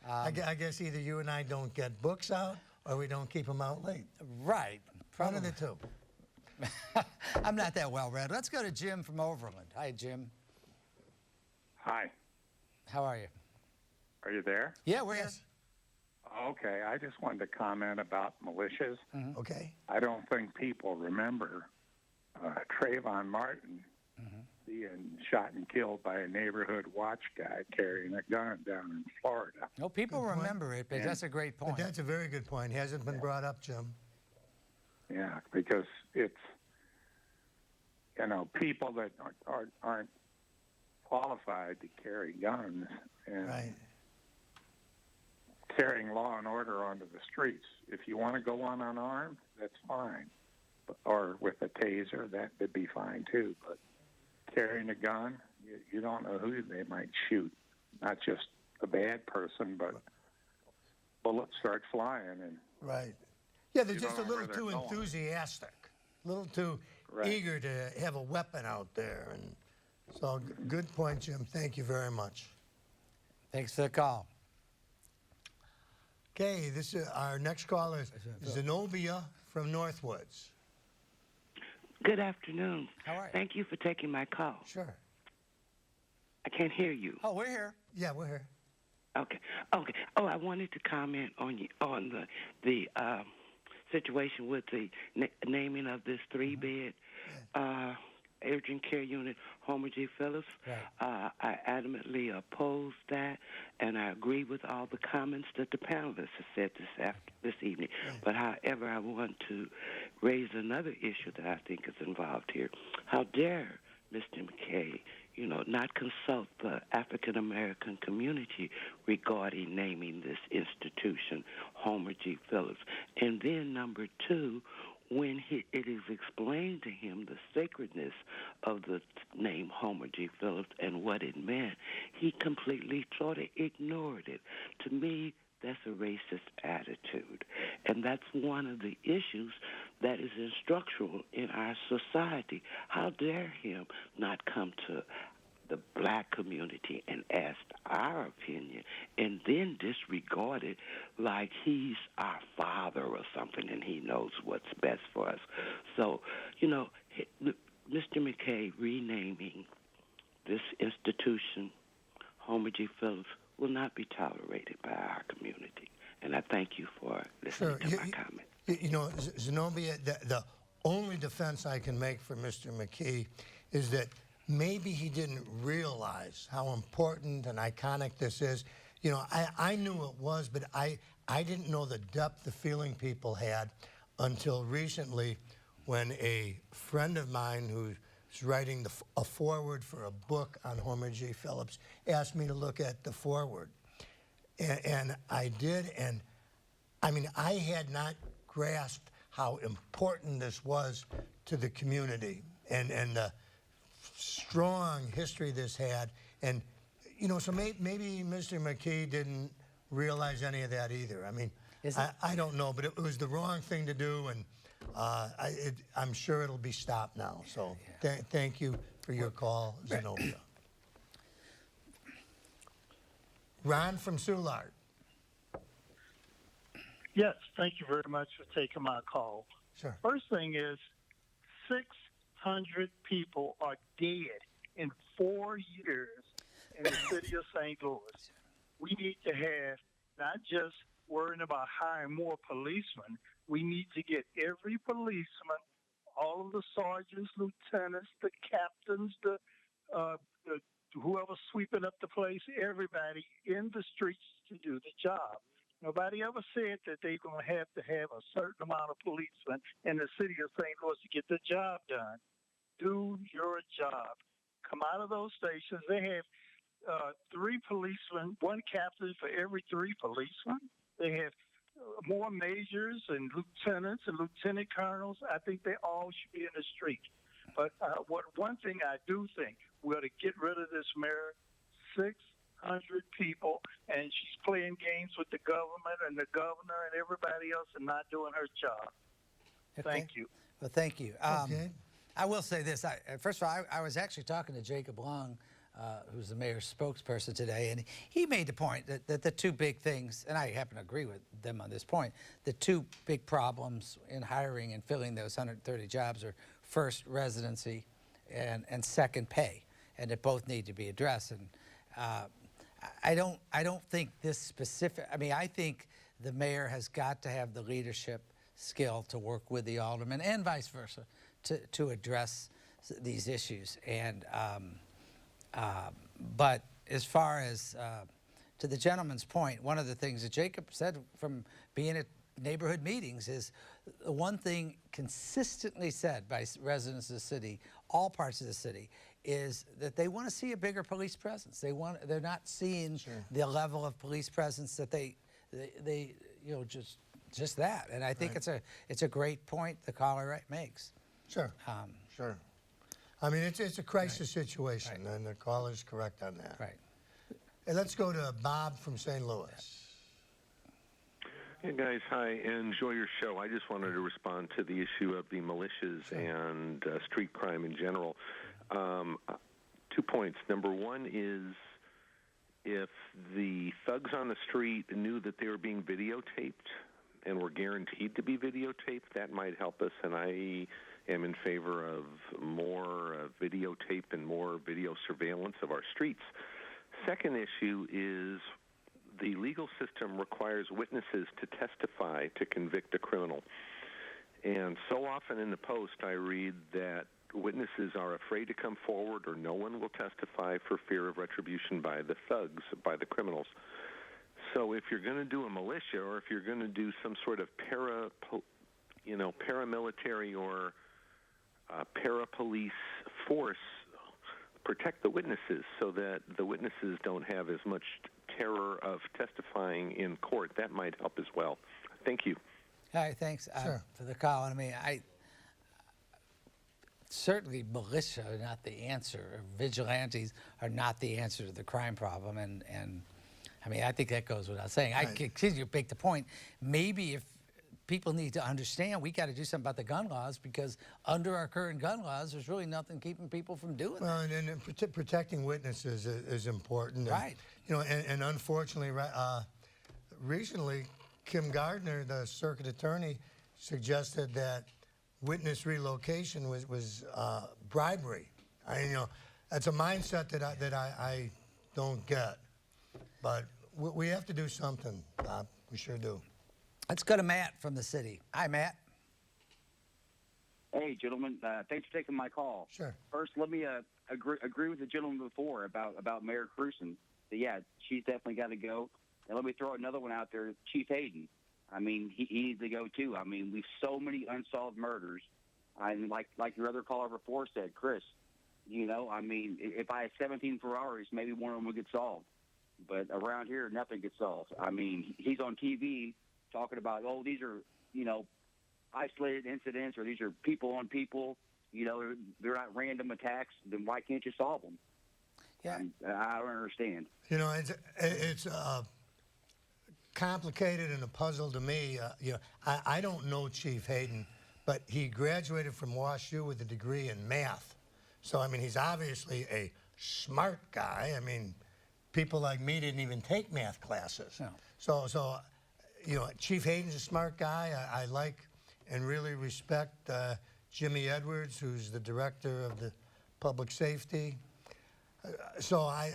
I guess either you and I don't get books out, or we don't keep them out late. Right. One of the two. I'm not that well read. Let's go to Jim from Overland. Hi, Jim. Hi. How are you? Are you there? Yeah, we're here. Okay, I just wanted to comment about militias. Mm-hmm. Okay. I don't think people remember Trayvon Martin being shot and killed by a neighborhood watch guy carrying a gun down in Florida. No, people Good point. remember it, but that's a great point. But that's a very good point. Hasn't been brought up, Jim. Yeah, because it's, people that aren't qualified to carry guns and carrying law and order onto the streets. If you want to go on unarmed, that's fine. Or with a taser, that would be fine too. But carrying a gun, you don't know who they might shoot. Not just a bad person, but bullets start flying. And Yeah, they're you just a don't know little where too they're going. enthusiastic, a little too eager to have a weapon out there. And so, good point, Jim. Thank you very much. Thanks for the call. Okay, this is our next caller is Zenobia from Northwoods. Good afternoon. How are you? Thank you for taking my call. Sure. I can't hear you. Oh, we're here. Yeah, we're here. Okay. Oh, I wanted to comment on the situation with the naming of this 3-bed urgent care unit, Homer G. Phillips. Right. I adamantly oppose that, and I agree with all the comments that the panelists have said this evening. Right. But however, I want to raise another issue that I think is involved here. How dare Mr. McKee, not consult the African American community regarding naming this institution Homer G. Phillips. And then number two, when it is explained to him the sacredness of the name Homer G. Phillips and what it meant, he completely sort of ignored it. To me, that's a racist attitude. And that's one of the issues that is structural in our society. How dare him not come to the black community and ask our opinion and then disregard it like he's our father or something and he knows what's best for us. So, Mr. McKee renaming this institution Homer G. Phillips will not be tolerated by our community. And I thank you for listening to my comment. Zenobia, the only defense I can make for Mr. McKee is that maybe he didn't realize how important and iconic this is. I knew it was, but I didn't know the depth of feeling people had until recently when a friend of mine who's writing a foreword for a book on Homer G. Phillips asked me to look at the foreword. And I did, and I mean, I had not grasped how important this was to the community and the strong history this had. And, so maybe Mr. McKee didn't realize any of that either. I mean, I don't know, but it was the wrong thing to do, and I'm sure it'll be stopped now. So thank you for your call, Zenobia. Ron from Soulard. Yes, thank you very much for taking my call. Sure. First thing is 600 people are dead in 4 years in the city of St. Louis. We need to have not just worrying about hiring more policemen. We need to get every policeman, all of the sergeants, lieutenants, the captains, the whoever's sweeping up the place, everybody in the streets to do the job. Nobody ever said that they're going to have a certain amount of policemen in the city of St. Louis to get the job done. Do your job. Come out of those stations. They have 3 policemen, 1 captain for every 3 policemen. They have more majors and lieutenants and lieutenant colonels. I think they all should be in the street. But one thing I do think, we ought to get rid of this mayor. 600 people, and she's playing games with the government and the governor and everybody else and not doing her job. Okay. Thank you. Well, thank you. Okay. I will say this. First of all, I was actually talking to Jacob Long, who's the mayor's spokesperson today, and he made the point that the 2 big things, and I happen to agree with them on this point, the 2 big problems in hiring and filling those 130 jobs are first, residency, and second, pay, and that both need to be addressed. And I don't think this specific, I mean, I think the mayor has got to have the leadership skill to work with the aldermen and vice versa to address these issues. And but as far as to the gentleman's point, one of the things that Jacob said from being at neighborhood meetings is the one thing consistently said by residents of the city, all parts of the city, is that they want to see a bigger police presence. They're not seeing the level of police presence that they you know, just that. And I think it's a great point the caller makes. Sure. Sure. I mean, it's a crisis situation, and the caller's correct on that. Right. Hey, let's go to Bob from St. Louis. Hey guys, hi, enjoy your show. I just wanted to respond to the issue of the militias and street crime in general. 2 points. Number one is if the thugs on the street knew that they were being videotaped and were guaranteed to be videotaped, that might help us, and I am in favor of more videotape and more video surveillance of our streets. Second issue is the legal system requires witnesses to testify to convict a criminal. And so often in the Post I read that witnesses are afraid to come forward or no one will testify for fear of retribution by the thugs, by the criminals. So if you're going to do a militia or if you're going to do some sort of paramilitary or para-police force, protect the witnesses so that the witnesses don't have as much terror of testifying in court. That might help as well. Thank you. Hi, thanks for the call. I mean, certainly militia are not the answer. Vigilantes are not the answer to the crime problem. And I mean, I think that goes without saying. I continue to make the point. Maybe if people need to understand, we got to do something about the gun laws, because under our current gun laws, there's really nothing keeping people from doing that. Well, and protecting witnesses is important. Right. And unfortunately, recently, Kim Gardner, the circuit attorney, suggested that witness relocation was bribery. That's a mindset that I don't get. But we have to do something, Bob. We sure do. Let's go to Matt from the city. Hi, Matt. Hey, gentlemen. Thanks for taking my call. Sure. First, let me agree with the gentleman before about Mayor Cruson. Yeah, she's definitely got to go. And let me throw another one out there, Chief Hayden. I mean, he needs to go too. I mean, we've so many unsolved murders. And like your other caller before said, Chris, I mean, if I had 17 Ferraris, maybe one of them would get solved. But around here, nothing gets solved. I mean, he's on TV talking about, these are, isolated incidents, or these are people on people, they're not random attacks. Then why can't you solve them? Yeah. I don't understand. It's complicated and a puzzle to me. I don't know Chief Hayden, but he graduated from WashU with a degree in math. So, I mean, he's obviously a smart guy. I mean, people like me didn't even take math classes. No. So Chief Hayden's a smart guy. I like and really respect Jimmy Edwards, who's the director of the public safety. So I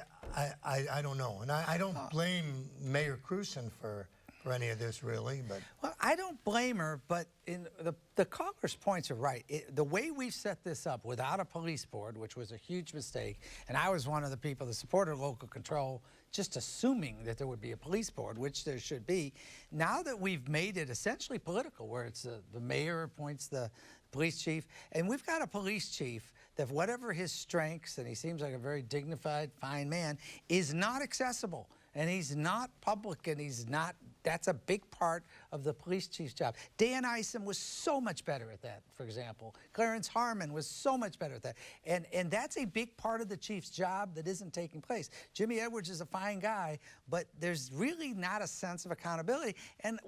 don't know, and I don't blame Mayor Cruson for any of this, really. But well, I don't blame her, but the caller's points are right. The way we've set this up without a police board, which was a huge mistake, and I was one of the people that supported local control, just assuming that there would be a police board, which there should be. Now that we've made it essentially political, where it's the mayor appoints the police chief, and we've got a police chief that whatever his strengths, and he seems like a very dignified, fine man, is not accessible. And he's not public, and he's not, that's a big part of the police chief's job. Dan Isom was so much better at that, for example. Clarence Harmon was so much better at that. And that's a big part of the chief's job that isn't taking place. Jimmy Edwards is a fine guy, but there's really not a sense of accountability. And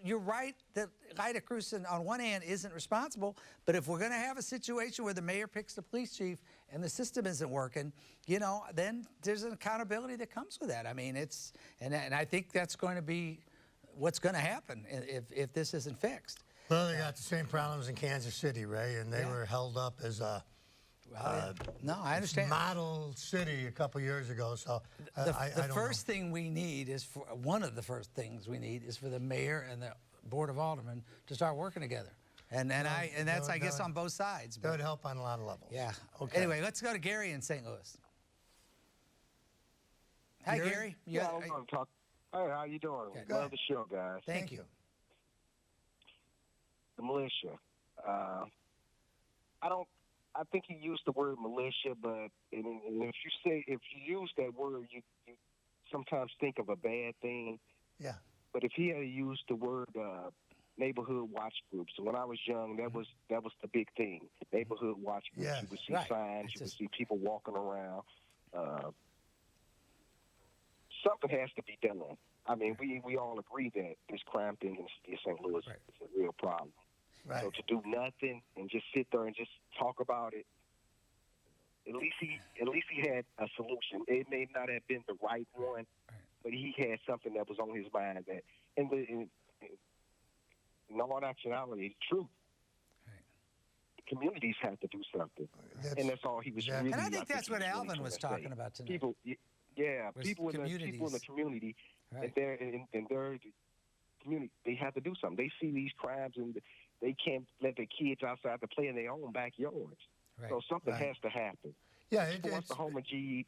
you're right that Lyda Cruson, on one hand, isn't responsible, but if we're going to have a situation where the mayor picks the police chief and the system isn't working, you know, then there's an accountability that comes with that. I mean, and I think that's going to be what's going to happen if this isn't fixed. Well, they got the same problems in Kansas City, Ray, and they were held up as a no, I understand. Model city a couple years ago. So the first thing we need is one of the first things we need is for the mayor and the Board of Aldermen to start working together. And that's I guess on both sides. That would help on a lot of levels. Yeah. Okay. Anyway, let's go to Gary in St. Louis. Hi, Gary. Yeah, I was going to talk. Hey, how you doing? Okay. Love the show, guys. Thank you. The militia. I think he used the word militia, but if you use that word, you sometimes think of a bad thing. Yeah. But if he had used the word neighborhood watch groups, when I was young, that was the big thing. Neighborhood watch groups. Yes. You would see signs. You would see people walking around. Something has to be done. I mean, we all agree that this crime thing in the city of St. Louis is a real problem. Right. So to do nothing and just sit there and just talk about it, at least he had a solution. It may not have been the right one, but he had something that was on his mind that, in all actuality, it's true. The communities have to do something, and that's all he was really. And I think that's what Alvin was talking about tonight. People in the community, and their community, they have to do something. They see these crimes and they can't let their kids outside to play in their own backyards. Right. So something has to happen. Yeah, it's the Homer G.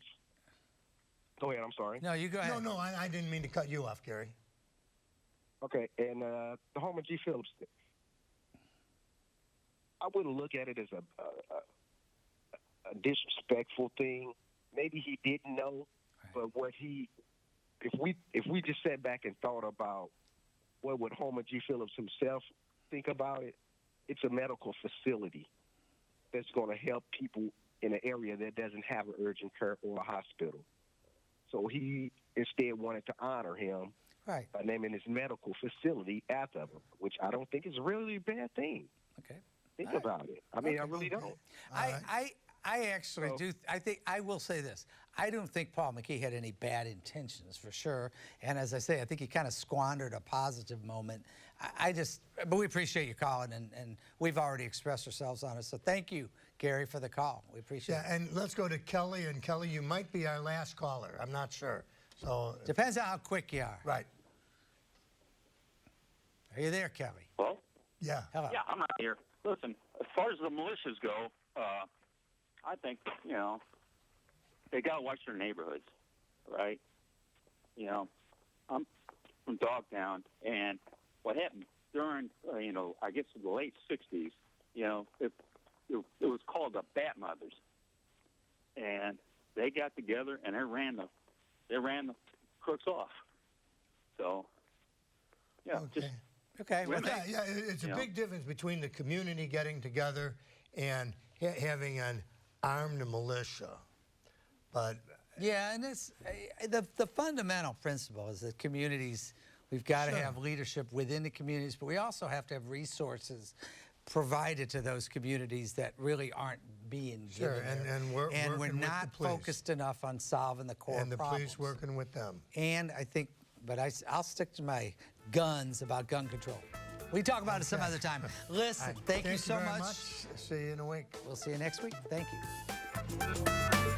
Go ahead. I'm sorry. No, you go ahead. No, I didn't mean to cut you off, Gary. Okay, and the Homer G. Phillips thing. I wouldn't look at it as a disrespectful thing. Maybe he didn't know, but if we just sat back and thought about what would Homer G. Phillips himself think about it, it's a medical facility that's going to help people in an area that doesn't have an urgent care or a hospital. So he instead wanted to honor him by naming his medical facility after him, which I don't think is really a bad thing. Okay. Think about it. I mean, I really don't. I actually do. I think I will say this. I don't think Paul McKee had any bad intentions, for sure. And as I say, I think he kind of squandered a positive moment. But we appreciate you calling, and we've already expressed ourselves on it. So thank you, Gary, for the call. We appreciate it. Yeah, and let's go to Kelly. And Kelly, you might be our last caller. I'm not sure. So depends on how quick you are. Right. Are you there, Kelly? Well? Yeah. Hello. Yeah, I'm right here. Listen, as far as the militias go, I think, they got to watch their neighborhoods, right? I'm from Dogtown, and what happened during, I guess the late 60s, it was called the Bat Mothers. And they got together, and they ran the crooks off. So, yeah, Okay. Well, yeah, it's a big difference between the community getting together and having an armed militia. But yeah, and it's the fundamental principle is that communities, we've got to have leadership within the communities, but we also have to have resources provided to those communities that really aren't being given. And we're not focused enough on solving the core problems. And the police working with them. And I think, but I'll stick to my guns about gun control. We talk about it some other time. Listen, All right. thank you so very much. See you in a week. We'll see you next week. Thank you.